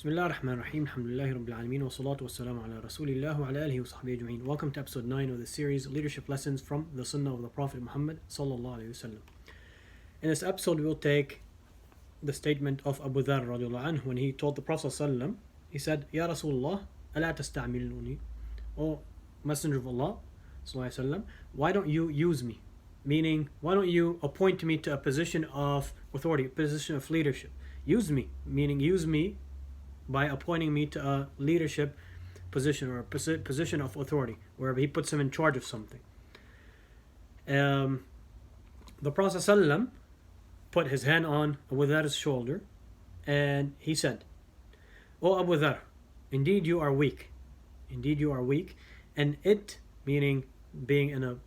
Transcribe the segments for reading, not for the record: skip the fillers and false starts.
بسم الله الرحمن الرحيم الحمد لله رب العالمين والصلاة والسلام على رسول الله وعلى آله وصحبه أجمعين. Welcome to episode 9 of the series Leadership Lessons from the Sunnah of the Prophet Muhammad sallallahu alayhi wasallam. In this episode we will take the statement of Abu Dharr radiallahu anhu when he told the Prophet sallallahu, he said, Ya Rasulullah, ala tasta'miluni, O Messenger of Allah sallallahu alayhi wasallam, why don't you use me? Meaning, why don't you appoint me to a position of authority, a position of leadership? Use me, meaning use me by appointing me to a leadership position or a position of authority, where he puts him in charge of something. The Prophet ﷺ put his hand on Abu Dharr's shoulder and he said, O Abu Dharr, indeed you are weak. Indeed you are weak. And it, meaning being in a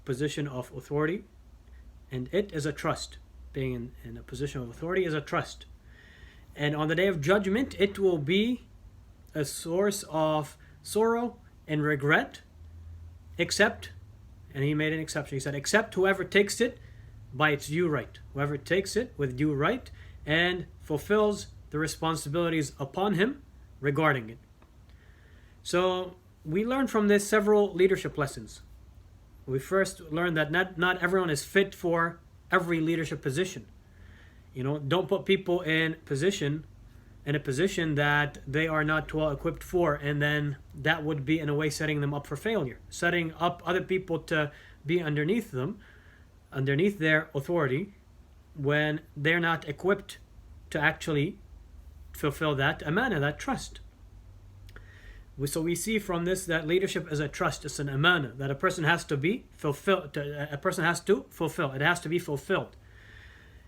position of authority, and it is a trust. Being in a position of authority is a trust. And on the day of judgment, it will be a source of sorrow and regret, except, and he made an exception, he said, except whoever takes it by its due right. Whoever takes it with due right and fulfills the responsibilities upon him regarding it. So we learned from this several leadership lessons. We first learned that not everyone is fit for every leadership position. You know, don't put people in a position that they are not well equipped for, and then that would be in a way setting them up for failure, setting up other people to be underneath them, underneath their authority, when they're not equipped to actually fulfill that amana, that trust. So we see from this that leadership is a trust, it's an amana that a person has to be fulfilled. A person has to fulfill. It has to be fulfilled.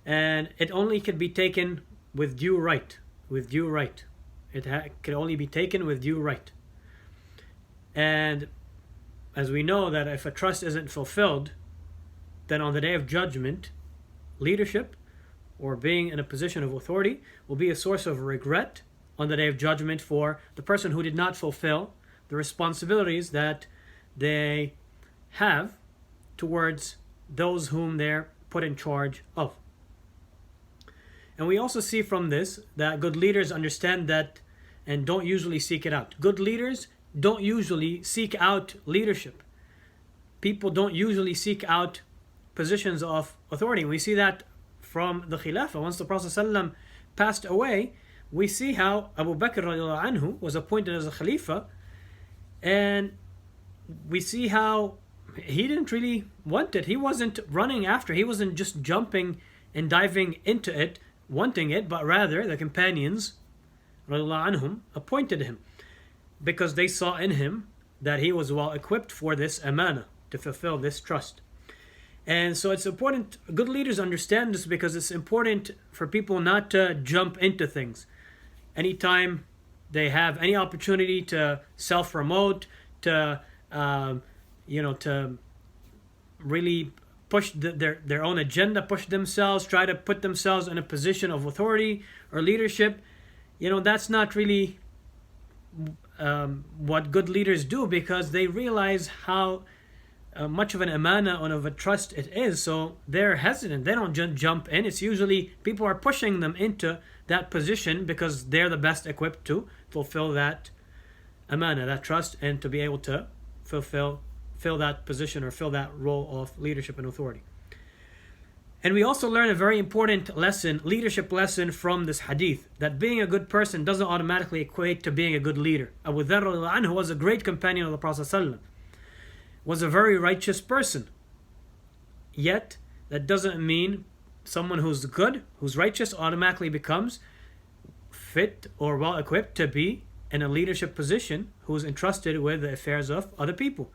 And it only can be taken with due right. With due right. It can only be taken with due right. And as we know that if a trust isn't fulfilled, then on the day of judgment, leadership or being in a position of authority will be a source of regret on the day of judgment for the person who did not fulfill the responsibilities that they have towards those whom they're put in charge of. And we also see from this that good leaders understand that and don't usually seek it out. Good leaders don't usually seek out leadership. People don't usually seek out positions of authority. We see that from the Khilafah. Once the Prophet ﷺ passed away, we see how Abu Bakr radiallahu anhu was appointed as a Khalifa, and we see how he didn't really want it. He wasn't running after. He wasn't just jumping and diving into it, wanting it, but rather the companions radiallahu anhum appointed him because they saw in him that he was well equipped for this amana, to fulfill this trust. And so it's important, good leaders understand this because it's important for people not to jump into things. Anytime they have any opportunity to self-promote, to to really push their own agenda, push themselves, try to put themselves in a position of authority or leadership, that's not really what good leaders do, because they realize how much of an amana and of a trust it is. So they're hesitant. They don't jump in. It's usually people are pushing them into that position because they're the best equipped to fulfill that amana, that trust, and to be able to fill that position or fill that role of leadership and authority. And we also learn a very important lesson, leadership lesson from this hadith, that being a good person doesn't automatically equate to being a good leader. Abu Dharr radiallahu anhu was a great companion of the Prophet ﷺ, was a very righteous person. Yet, that doesn't mean someone who's good, who's righteous, automatically becomes fit or well equipped to be in a leadership position, who's entrusted with the affairs of other people.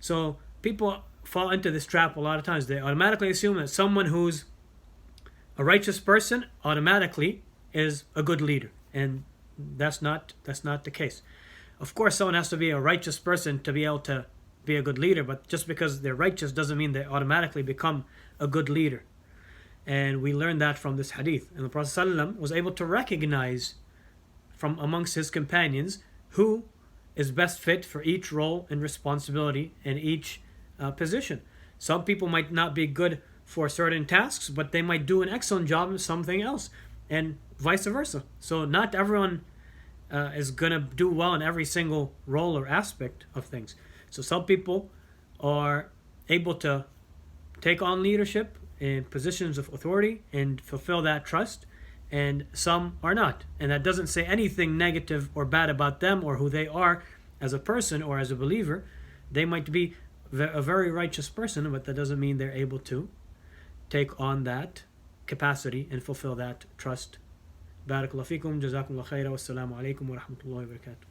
So people fall into this trap a lot of times. They automatically assume that someone who's a righteous person automatically is a good leader. And that's not the case. Of course, someone has to be a righteous person to be able to be a good leader, but just because they're righteous doesn't mean they automatically become a good leader. And we learned that from this hadith. And the Prophet ﷺ was able to recognize from amongst his companions who is best fit for each role and responsibility in each position. Some people might not be good for certain tasks, but they might do an excellent job in something else, and vice versa. So not everyone is going to do well in every single role or aspect of things. So some people are able to take on leadership in positions of authority and fulfill that trust, and some are not. And that doesn't say anything negative or bad about them or who they are as a person or as a believer. They might be a very righteous person, but that doesn't mean they're able to take on that capacity and fulfill that trust. Barakallahu fikum, jazakumullah khaira, wassalamu alaikum wa rahmatullahi wa barakatuh.